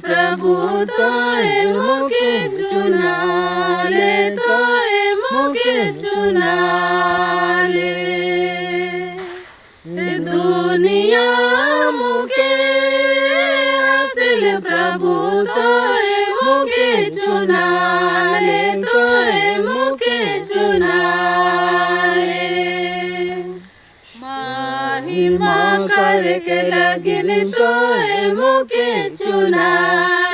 प्रभु तोय मुके चुना ले, तोय मुके चुना ले। दुनिया मुके हासिल प्रभु तोय मुके चुना ले, तोय मुके चुना ले। महिमा करके लगिन तोय मुके चुना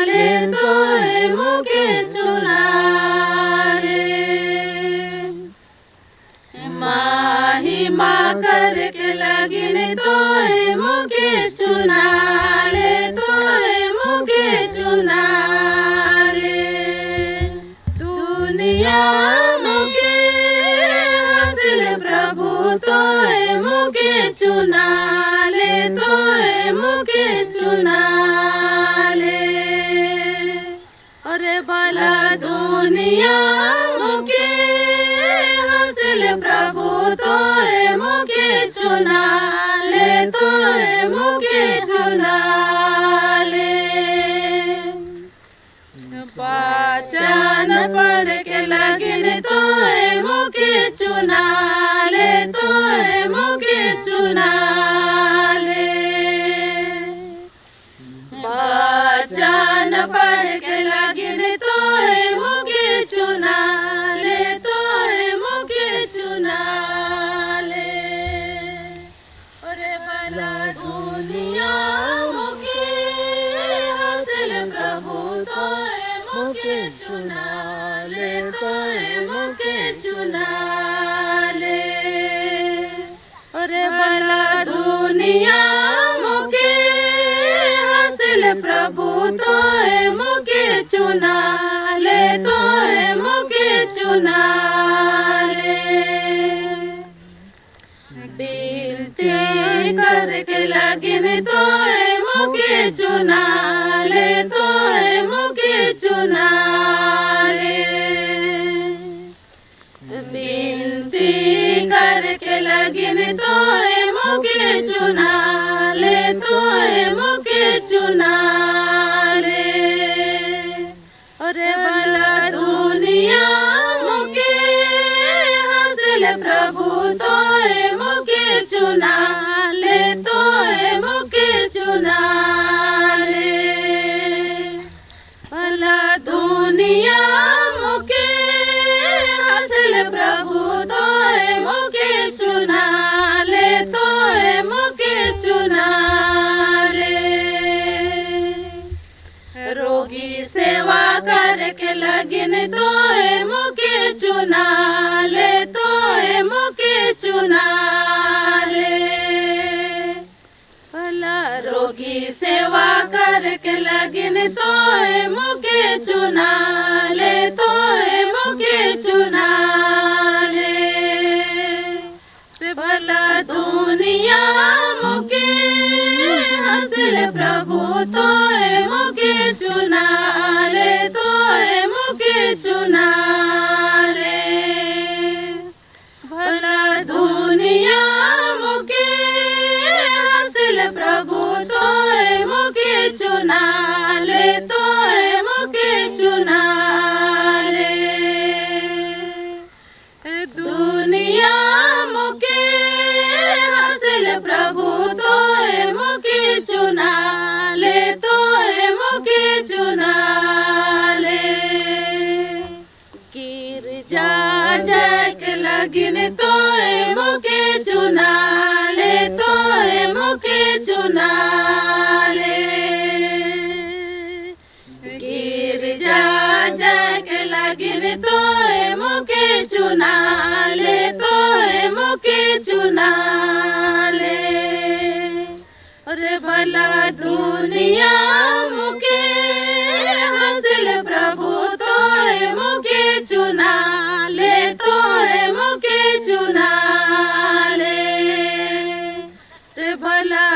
ले, तोय मुके चुना ले। महिमा करके लगिन तोय मुके चुना ले, तोय मुके चुना ले। दुनिया मुके हासिल प्रभु तोय मुके चुना ले, तोय मुके चुना ले। अरे भला दुनिया मुके हासिल प्रभु तोय मुके चुना ले, तोय मुके चुना ले। पहचान पढ़ के लगिन तोय मुके चुना ले, तोय मुके चुना ले। पहचान पढ़ के लगिन तोय मुके चुना ले, तोय मुके चुना ले। अरे भला दुनिया मुके हासिल प्रभु तोय मुके चुना ले, तोय मुके चुना ले। अरे भला दुनिया मुके हासिल प्रभु तोय मुके चुना ले, तोय मुके चुना ले। बिनती करके लगिन तोय मुके चुना ले, तोय मुके चुना ले। बिनती करके लगिन तोय मुके चुना ले, तोय मुके चुना ले। अरे भला दुनिया मुके हासिल प्रभु तोय मुके चुना ले, तोय मुके चुना ले। भला दुनिया मुके हासिल प्रभु तोय मुके चुना ले, तोय मुके चुना ले। रोगी सेवा करके लगिन तोय मुके चुना ले, तोय मुके चुना ले। भला रोगी सेवा करके लगिन तोय मुके चुना ले, तोय मुके चुना ले। भला दुनिया मुके हासिल प्रभु तोय मुके चुना ले, तोय मुके चुना ले। भला दुनिया मुके हासिल प्रभु तोय मुके चुना ले, तोय मुके चुना ले। दुनिया मुके हासिल प्रभु तोय मुके चुना ले, तोय मुके चुना ले। गिरजा जाके लगिन तोय मुके चुना ले, तोय मुके चुना ले। गिरजा जाके लगिन तोय मुके चुना ले, तोय मुके चुना ले। अरे भला दुनिया मुके हासिल प्रभु तोय मुके चुना ले, तोय मुके चुना ले। रे भला